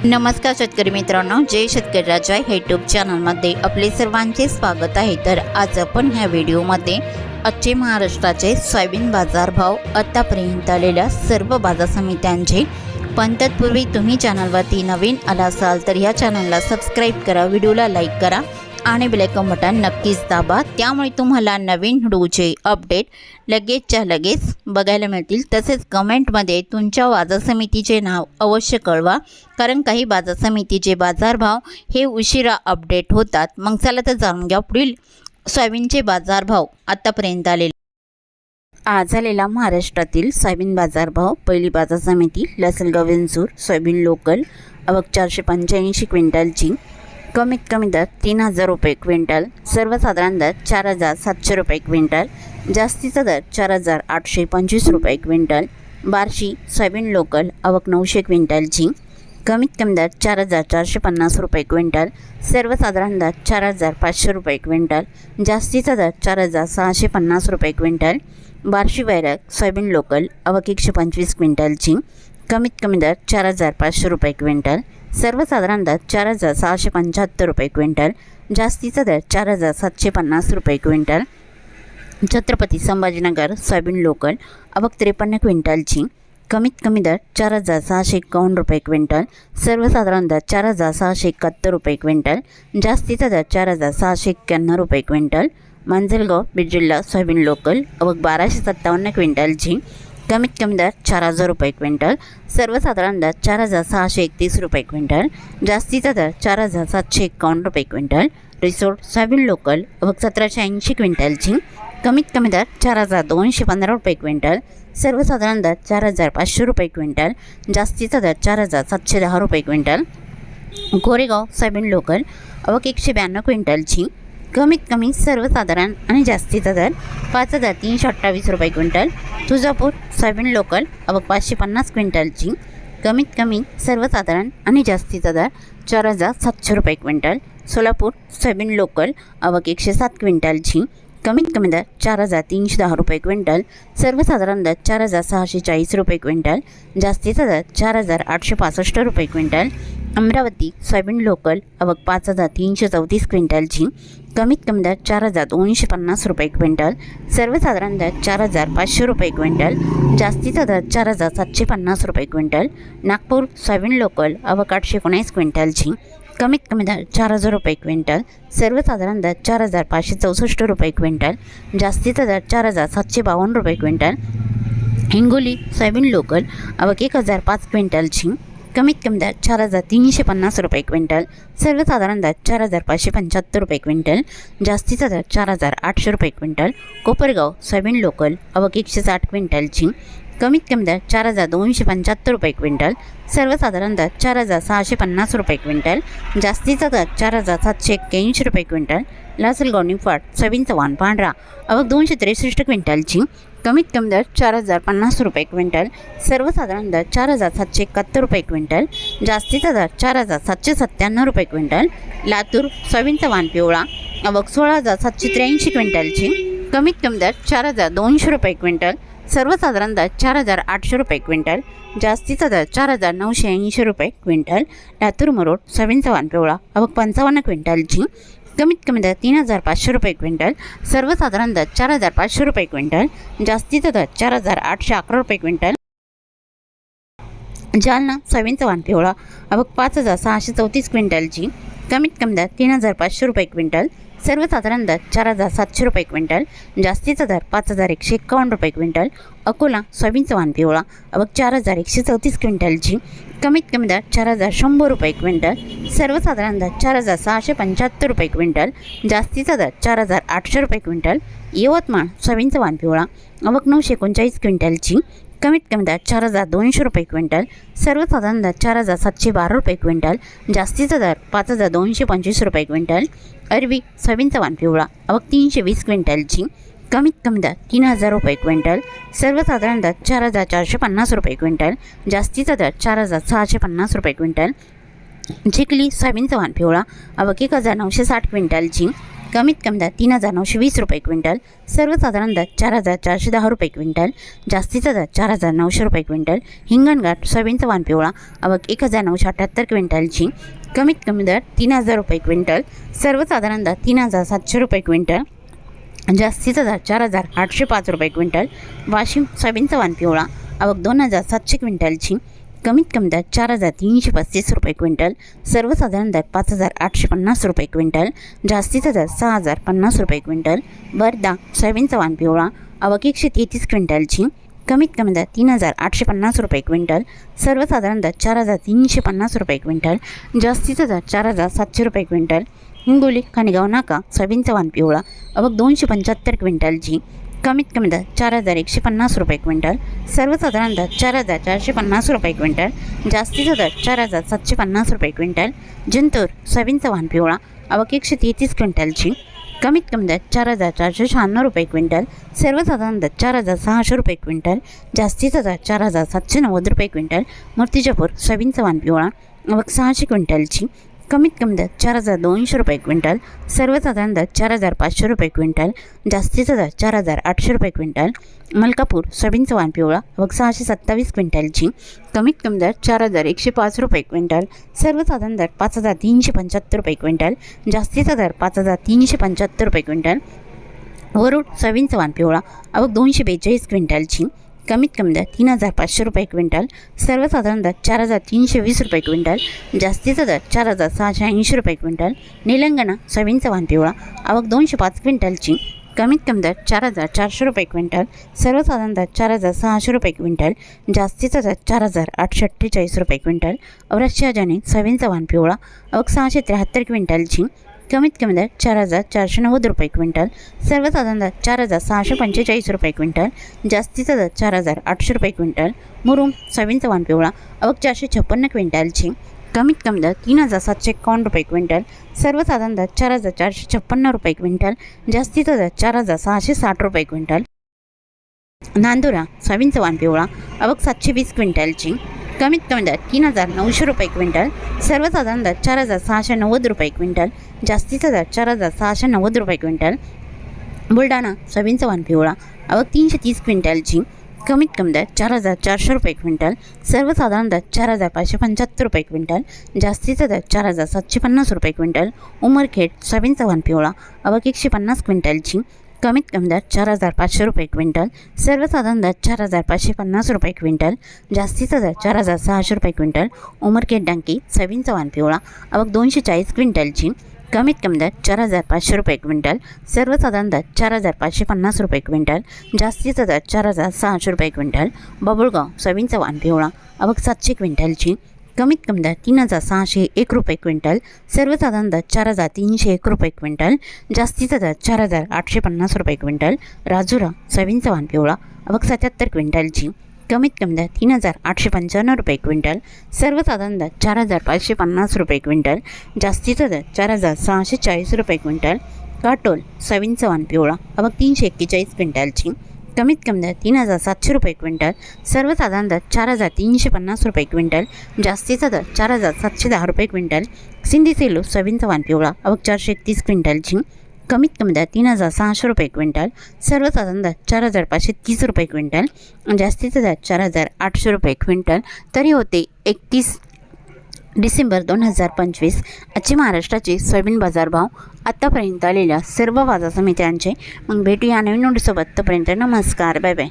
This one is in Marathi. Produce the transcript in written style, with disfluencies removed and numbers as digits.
नमस्कार शेतकरी मित्रांनो, जय शेतकरी राजा यूट्यूब चॅनलमध्ये आपले सर्वांचे स्वागत आहे। तर आज आपण ह्या व्हिडिओमध्ये आजचे महाराष्ट्राचे सोयाबीन बाजारभाव, आतापर्यंत आलेल्या सर्व बाजार समित्यांचे, पण तत्पूर्वी तुम्ही चॅनलवरती नवीन आला असाल तर या चॅनलला सबस्क्राईब करा, व्हिडिओला लाईक करा आणि बेल आयकॉन बटन नक्कीच दाबा, त्यामुळे तुम्हाला नवीन व्हिडिओचे अपडेट लगेचच्या लगेच बघायला मिळतील। तसेच कमेंटमध्ये तुमच्या बाजार समितीचे नाव अवश्य कळवा, कारण काही बाजार समितीचे बाजारभाव हे उशिरा अपडेट होतात। मग चला तर जाणून घ्या पुढील सोयाबीनचे बाजारभाव आतापर्यंत आलेले। आज झालेला महाराष्ट्रातील सोयाबीन बाजारभाव। पहिली बाजार समिती लासलगाव विंचूर, सोयाबीन लोकल आवक 485 क्विंटलची, कमीत कमी दर 3000 रुपये क्विंटल, सर्वसाधारण दर 4700 रुपये क्विंटल, जास्तीचा दर 4825 रुपये क्विंटल। बार्शी सोयाबीन लोकल आवक 900 क्विंटलची, कमीत कमी दर 4450 रुपये क्विंटल, सर्वसाधारण दर 4500 रुपये क्विंटल, जास्तीचा दर 4650 रुपये क्विंटल। बार्शी वैराग सोयाबीन लोकल आवक 125 क्विंटलची, कमीत कमी दर 4500 रुपये क्विंटल, सर्वसाधारण दर 4675 रुपये क्विंटल, जास्तीचा दर 4750 रुपये quintal. Chhatrapati Sambhajinagar soybean local आवक 53 क्विंटलची, कमीत कमी दर 4651 रुपये क्विंटल, सर्वसाधारण दर 4671 रुपये क्विंटल, जास्तीचा दर 4691 रुपये क्विंटल। मांजलगाव बीड जिल्हा सोयाबीन लोकल आवक 1257 क्विंटलची, कमीत कमी दर 4000 रुपये क्विंटल, सर्वसाधारण दर 4631 रुपये क्विंटल, जास्तीचा दर 4751 रुपये क्विंटल। रिसोड सोयाबीन लोकल आवक 1780 क्विंटलची, कमीत कमी दर 4215 रुपये क्विंटल, सर्वसाधारण दर 4500 रुपये क्विंटल, जास्तीचा दर 4710 रुपये क्विंटल। गोरेगाव सोयाबीन लोकल आवक 192 क्विंटलची, कमीत कमी सर्वसाधारण आणि जास्तीचा दर 5328 रुपये क्विंटल। तुळजापूर सोयाबीन लोकल आवक 550 क्विंटलची, कमीत कमी सर्वसाधारण आणि जास्तीचा दर 4700 रुपये क्विंटल। सोलापूर सोयाबीन लोकल आवक 107 क्विंटलची, कमीत कमी दर 4310 रुपये क्विंटल, सर्वसाधारण दर 4640 रुपये क्विंटल, जास्तीचा दर 4865 रुपये क्विंटल। अमरावती सोयाबीन लोकल आवक 5334 क्विंटलची, कमीत कमी दर 4250 रुपये क्विंटल, सर्वसाधारण दर 4500 रुपये क्विंटल, जास्तीचा दर 4750 रुपये क्विंटल। नागपूर सोयाबीन लोकल आवक 819 क्विंटलची, कमीत कमी दर 4000 रुपये क्विंटल, सर्वसाधारण दर 4564 रुपये क्विंटल, जास्तीचा दर 4752 रुपये क्विंटल। हिंगोली सोयाबीन लोकल आवक 1005 क्विंटलची, कमीत कमी दर 4350 रुपये क्विंटल, सर्वसाधारण दर 4575 रुपये क्विंटल, जास्तीचा दर 4800 रुपये क्विंटल। कोपरगाव सोयाबीन लोकल आवक 160 क्विंटलची, कमीत कमी दर 4275 रुपये क्विंटल, सर्वसाधारण दर 4650 रुपये क्विंटल, जास्तीचा दर 4781 रुपये क्विंटल। लासलगाव निफाड सोयाबीन चव्हाण पांढरा आवक 263 क्विंटलची, कमीत कमी दर 4050 रुपये क्विंटल, सर्वसाधारण दर 4771 रुपये क्विंटल, जास्तीचा दर 4797 रुपये क्विंटल। लातूर सोयाबीन चव्हाण पिवळा आवक 16783 क्विंटलची, कमीत कमी दर 4200 रुपये क्विंटल, सर्वसाधारण दर 4800 रुपये क्विंटल, जास्तीचा दर 4980 रुपये क्विंटल। लातूर मरोड सोयाबीन चव्हाण पिवळा आवक 55 क्विंटलची, कमीत कमी दर 3500 रुपये क्विंटल, सर्वसाधारण दर 4500 रुपये क्विंटल, जास्तीचा दर 4811 रुपये क्विंटल। जालना सोयाबीन चव्हाण पिवळा आवक 5634 क्विंटलची, कमीत कमी दर 3500 रुपये क्विंटल, सर्वसाधारण दर 4700 रुपये क्विंटल, जास्तीचा दर 5151 रुपये क्विंटल। अकोला सोयाबीन चव्हाण पिवळा आवक 4134 क्विंटलची, कमीत कमी दर 4100 रुपये क्विंटल, सर्वसाधारण दर 4675 रुपये क्विंटल, जास्तीचा दर 4800 रुपये क्विंटल। यवतमाळ सोयाबीन चव्हाण पिवळा आवक 939 क्विंटलची, कमीत कमी दर 4200 रुपये क्विंटल, सर्वसाधारण दर 4712 रुपये क्विंटल, जास्तीचा दर 5225 रुपये क्विंटल। अरवी सोयाबीन चव्हाण पिवळा आवक 320 क्विंटलची, कमीत कमी दर 3000 रुपये क्विंटल, सर्वसाधारण दर 4450 रुपये क्विंटल, जास्तीचा दर 4650 रुपये क्विंटल। चिखली सोयाबीन चव्हाण पिवळा आवक 1960 क्विंटलची, कमीत कमी दर 3,920 रुपये क्विंटल, सर्वसाधारण दर 4,410 रुपये क्विंटल, जास्तीचा दर 4,900 रुपये क्विंटल. हिंगणघाट सोयाबीनचा वाण पिवळा आवक 1,978 क्विंटलची, कमीत कमी दर 3,000 रुपये क्विंटल, सर्वसाधारण दर 3,700 रुपये क्विंटल, जास्तीचा दर 4,805 रुपये क्विंटल. वाशिम सोयाबीनचा वाण पिवळा आवक 2,700 क्विंटलची, कमीत कमी दर 4,335 रुपये क्विंटल, सर्वसाधारण दर 5,850 रुपये क्विंटल, जास्तीचा दर 6,050 रुपये क्विंटल. वर्धा सोयाबीनचा वाण पिवळा आवक 133 क्विंटलची, कमीत कमी दर 3,850 रुपये क्विंटल, सर्वसाधारण दर 4,350 रुपये क्विंटल, जास्तीचा दर 4,700 रुपये क्विंटल. हिंगोली खाणेगाव नाका सोयाबीनचा वाण पिवळा आवक 275 क्विंटलची, कमीत कमी दर 4,150 रुपये क्विंटल, सर्वसाधारण दर 4,450 रुपये क्विंटल, जास्तीचा दर 4,750 रुपये क्विंटल. जिंतूर सोयाबीनचा वाण पिवळा आवक 133 क्विंटलची, कमीत कमी दर 4,496 रुपये क्विंटल, सर्वसाधारण दर 4,600 रुपये क्विंटल, जास्तीचा दर 4,790 रुपये क्विंटल. मूर्तिजापूर सोयाबीनचा वाण पिवळा आवक 600 क्विंटलची, कमीत कमी दर 4,200 रुपये क्विंटल, सर्वसाधारण दर 4,500 रुपये क्विंटल, जास्तीचा दर 4,800 रुपये क्विंटल. मलकापूर सोयाबीनचा वाण पिवळा आवक 627 क्विंटलची, कमीत कमी दर 4,105 रुपये क्विंटल, सर्वसाधारण दर 5,375 रुपये क्विंटल, जास्तीचा दर 5,375 रुपये क्विंटल. वरुड सोयाबीनचा वाण पिवळा आवक 242 क्विंटलची, कमीत कमी दर 3,500 रुपये क्विंटल, सर्वसाधारण दर 4,320 रुपये क्विंटल, जास्तीचा दर 4,680 रुपये क्विंटल. निलंगणा सोयाबीनचा वाण पिवळा आवक 205 क्विंटलची, कमीत कमी दर 4,400 रुपये क्विंटल, सर्वसाधारण दर 4,600 रुपये क्विंटल, जास्तीचा दर 4,848 रुपये क्विंटल. औरंगाबाद सोयाबीनचा वाण पिवळा आवक 673 क्विंटलची, कमीत कमी दर 4,490 रुपये क्विंटल, सर्वसाधारण दर 4,645 रुपये क्विंटल, जास्तीचा दर 4,800 रुपये क्विंटल. मुरुम सोयाबीनचा वाण पिवळा आवक 456 क्विंटलची, कमीत कमी दर 3,751 रुपये क्विंटल, सर्वसाधारण दर 4,456 रुपये क्विंटल, जास्तीचा दर 4,660 रुपये क्विंटल. नांदुरा सोयाबीनचा वाण पिवळा आवक 720 क्विंटलची, कमीत कमी दर 3,900 रुपये क्विंटल, सर्वसाधारण दर 4,690 रुपये क्विंटल, जास्तीचा दर 4,690 रुपये क्विंटल. बुलढाणा सोयाबीनचा वाण पिवळा आवक 330 क्विंटलची, कमीत कमी दर 4,400 रुपये क्विंटल, सर्वसाधारण दर 4,575 रुपये क्विंटल, जास्तीचा दर 4,750 रुपये क्विंटल. उमरखेड सोयाबीनचा वाण पिवळा आवक 150 क्विंटलची, कमीत कमी दर 4,500 रुपये क्विंटल, सर्वसाधारण दर 4,550 रुपये क्विंटल, जास्तीचा दर 4,600 रुपये क्विंटल. उमरखेड डांकी सोयाबीनचा वाण पिवळा आवक 240 क्विंटलची, कमीत कमी दर 4,500 रुपये क्विंटल, सर्वसाधारण दर 4,550 रुपये क्विंटल, जास्तीचा दर 4,600 रुपये क्विंटल. बाभुळगाव सोयाबीनचा वाण पिवळा आवक 700 क्विंटलची, कमीत कमी दर 3,601 रुपये क्विंटल, सर्वसाधारण दर 4,301 रुपये क्विंटल, जास्तीचा दर 4,850 रुपये क्विंटल. राजुरा सोयाबीनचा वाण पिवळा आवक 77 क्विंटलची, कमीत कमी दर 3,895 रुपये क्विंटल, सर्वसाधारण दर 4,550 रुपये क्विंटल, जास्तीचा दर 4,640 रुपये क्विंटल. काटोल सोयाबीनचा वाण पिवळा आवक 341 क्विंटलची, कमीत कमी दर 3,700 रुपये क्विंटल, सर्वसाधारण दर 4,350 रुपये क्विंटल, जास्तीचा दर 4,710 रुपये क्विंटल. सिंधी सेलू सोयाबीनचा वाण पिवळा आवक 431 क्विंटलची, कमीत कमी दर 3,600 रुपये क्विंटल, सर्वसाधारण दर 4,530 रुपये क्विंटल, जास्तीचा दर 4,800 रुपये क्विंटल. तरी होते 31 डिसेंबर 2025 आजचे महाराष्ट्राचे सोयाबीन बाजारभाव आत्तापर्यंत आलेल्या सर्व बाजार समित्यांचे. मग भेटूया नवीन नोटीसोबत. तोपर्यंत नमस्कार, बाय बाय.